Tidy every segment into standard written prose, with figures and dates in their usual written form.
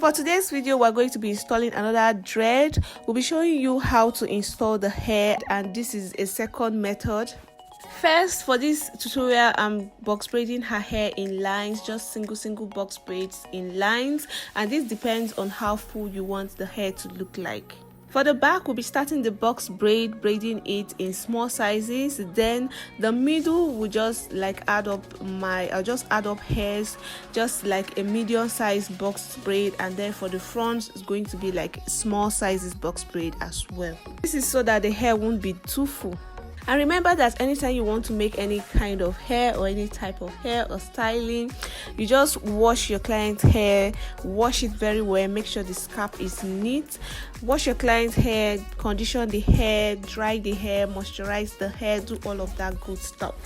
For today's video, we're going to be installing another dread. We'll be showing you how to install the hair, and this is a second method. First, for this tutorial, I'm box braiding her hair in lines, just single box braids in lines, and this depends on how full you want the hair to look like. For the back, we'll be starting the box braiding it in small sizes. Then the middle will just like I'll just add up hairs, just like a medium size box braid, and then for the front it's going to be like small sizes box braid as well. This is so that the hair won't be too full. And remember that anytime you want to make any kind of hair or any type of hair or styling, you just wash your client's hair, wash it very well, make sure the scalp is neat, wash your client's hair, condition the hair, dry the hair, moisturize the hair, do all of that good stuff.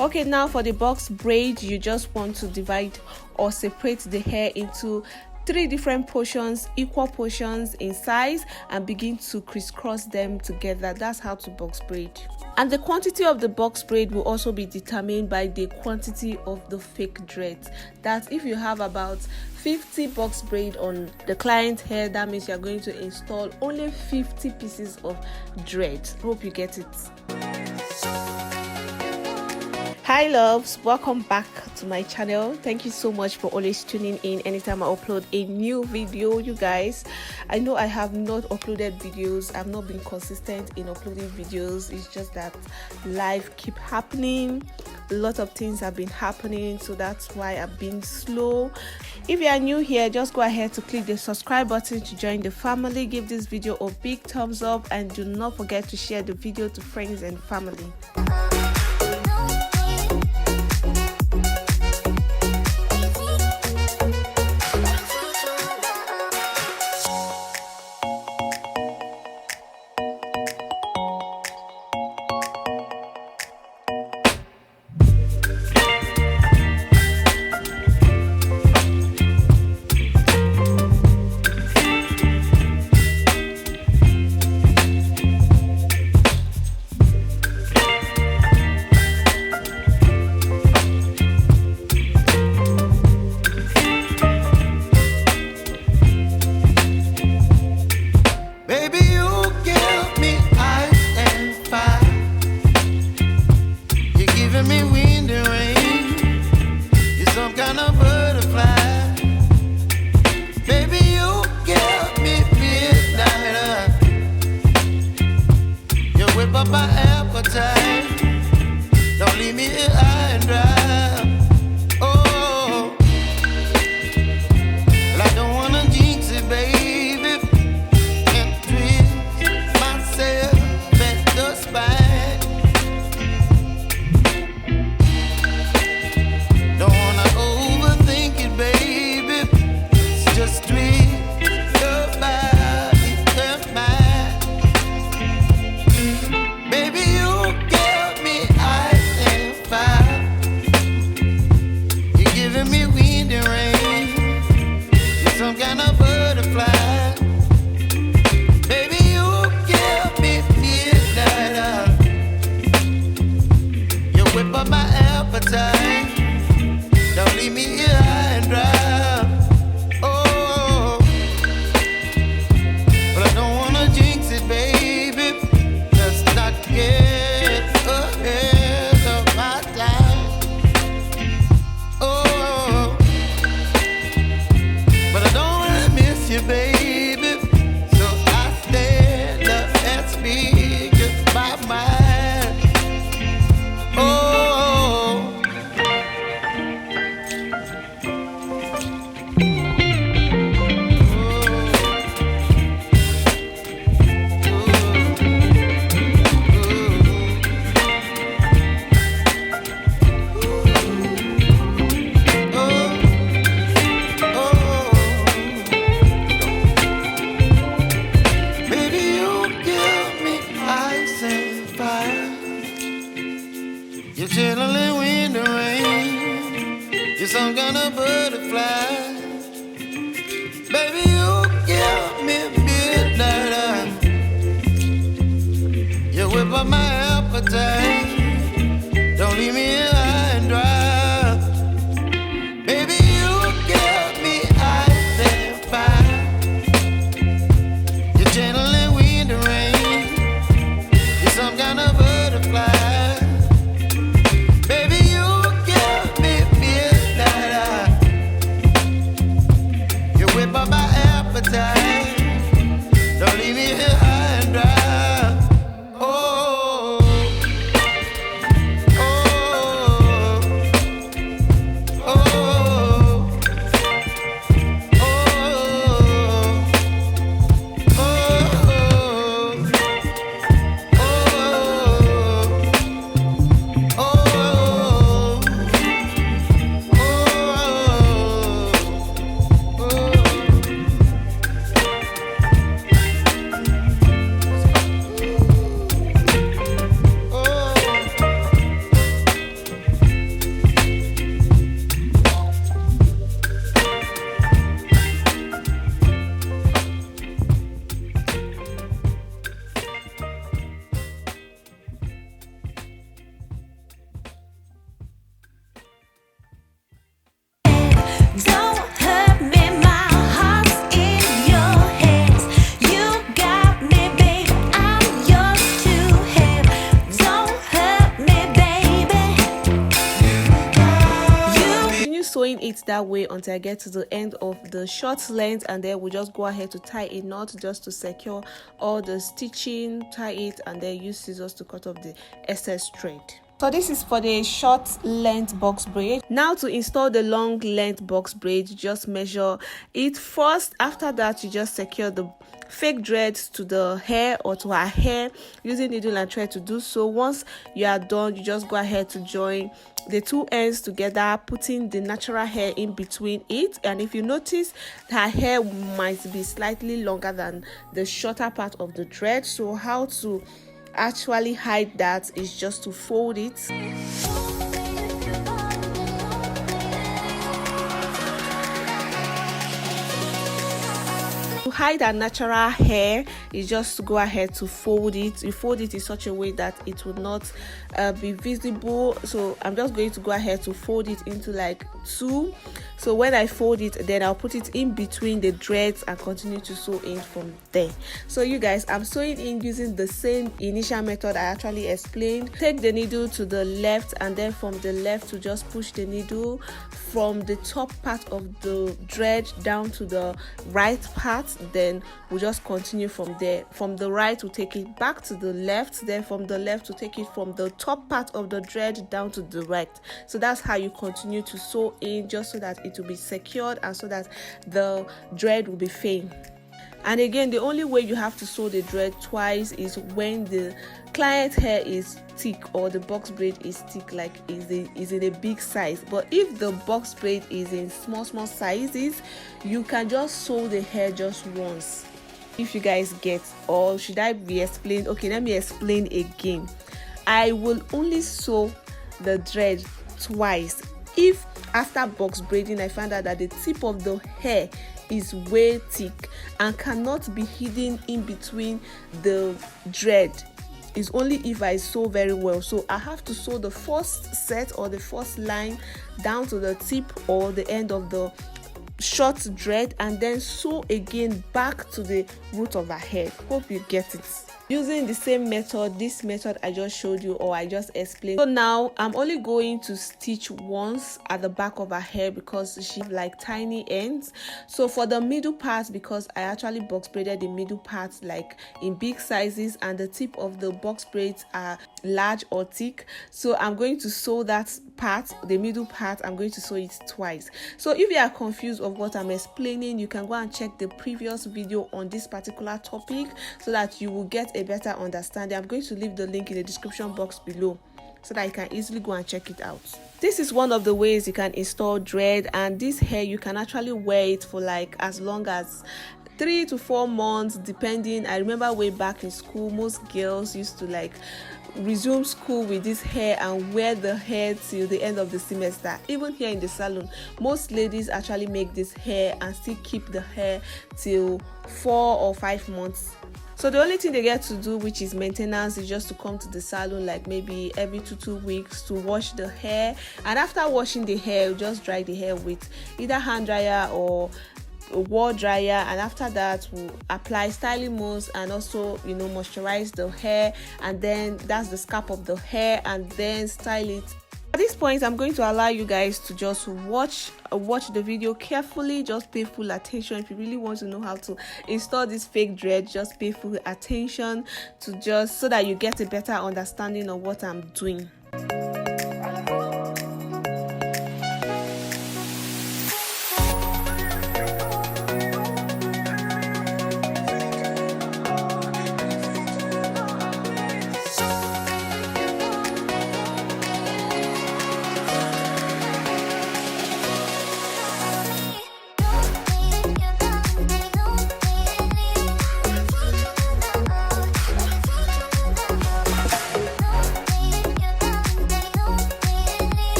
Okay, now for the box braid, you just want to divide or separate the hair into 3 different portions, equal portions in size, and begin to crisscross them together. That's how to box braid. And the quantity of the box braid will also be determined by the quantity of the fake dreads. That if you have about 50 box braid on the client's hair, that means you're going to install only 50 pieces of dread. Hope you get it. Hi loves, welcome back to my channel. Thank you so much for always tuning in anytime I upload a new video. You guys, I know I have not uploaded videos. I've not been consistent in uploading videos. It's just that life keep happening, a lot of things have been happening, so that's why I've been slow. If you are new here, just go ahead to click the subscribe button to join the family. Give this video a big thumbs up, and do not forget to share the video to friends and family. Don't leave me here high and dry. Oh, well, I don't wanna jinx it, baby, and twist myself at the spine. Don't wanna overthink it, baby. It's just twist your body and mine. Baby, you give me ice and fire. You're giving me wind and rain. You're some kind of butterfly. Baby, you give me midnight. You whip up my appetite. Don't leave me here high and dry. Oh, but I don't wanna jinx it, baby. Let's not get ahead of my time. Oh, but I don't wanna miss you, baby. So I stand up and speak my mind. Oh. You're chilling wind and rain. You're some kind of butterfly. Baby, you give me midnight. You whip up my appetite. Don't leave me here high and dry. following it that way until I get to the end of the short length, and then we'll just go ahead to tie a knot just to secure all the stitching, tie it, and then use scissors to cut off the excess thread. So this is for the short length box braid. Now to install the long length box braid, you just measure it first. After that, you just secure the fake dreads to the hair or to her hair using needle and thread to do so. Once you are done, you just go ahead to join the two ends together, putting the natural hair in between it. And if you notice, her hair might be slightly longer than the shorter part of the thread. So how to actually hide that is just to fold it. To hide her natural hair is just to go ahead to fold it. You fold it in such a way that it will not be visible. So I'm just going to go ahead to fold it into like two. So when I fold it, then I'll put it in between the dreads and continue to sew in from there. So you guys, I'm sewing in using the same initial method I actually explained. Take the needle to the left, and then from the left to just push the needle from the top part of the thread down to the right part. Then we'll just continue from there. From the right, we'll take it back to the left. Then from the left, we'll take it from the top part of the thread down to the right. So that's how you continue to sew in, just so that it will be secured and so that the thread will be firm. And again, the only way you have to sew the thread twice is when the client hair is thick or the box braid is thick, like is in a big size. But if the box braid is in small sizes, you can just sew the hair just once. If you guys get, or should I be explained? Okay, let me explain again. I will only sew the thread twice if after box braiding I find out that the tip of the hair is way thick and cannot be hidden in between the thread. Is only if I sew very well. So I have to sew the first set or the first line down to the tip or the end of the short thread, and then sew again back to the root of her head. Hope you get it. Using the same method, this method I just showed you or I just explained. So now I'm only going to stitch once at the back of her hair because she have like tiny ends. So for the middle part, because I actually box braided the middle part like in big sizes and the tip of the box braids are large or thick, so I'm going to sew that part, the middle part, I'm going to sew it twice. So if you are confused of what I'm explaining, you can go and check the previous video on this particular topic so that you will get a better understanding. I'm going to leave the link in the description box below so that you can easily go and check it out. This is one of the ways you can install thread, and this hair you can actually wear it for like as long as 3 to 4 months depending. I remember way back in school, most girls used to like resume school with this hair and wear the hair till the end of the semester. Even here in the salon, most ladies actually make this hair and still keep the hair till 4 or 5 months. So the only thing they get to do, which is maintenance, is just to come to the salon like maybe every 2 weeks to wash the hair. And after washing the hair, just dry the hair with either hand dryer or a wall dryer, and after that we'll apply styling mousse and also moisturize the hair, and then that's the scalp of the hair, and then style it. At this point, I'm going to allow you guys to just watch the video carefully. Just pay full attention. If you really want to know how to install this fake thread, just pay full attention to just so that you get a better understanding of what I'm doing.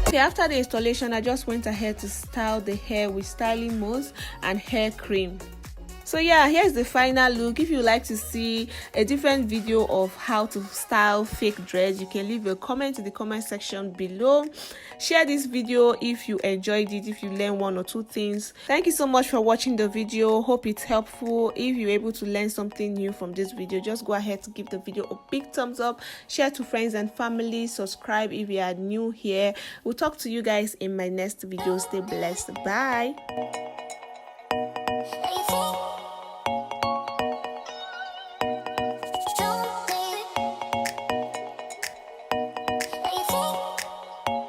Okay, after the installation, I just went ahead to style the hair with styling mousse and hair cream. So yeah, here's the final look. If you like to see a different video of how to style fake dreads, you can leave a comment in the comment section below. Share this video if you enjoyed it, if you learned one or two things. Thank you so much for watching the video. Hope it's helpful. If you're able to learn something new from this video, just go ahead to give the video a big thumbs up, share to friends and family, subscribe if you are new here. We'll talk to you guys in my next video. Stay blessed. Bye.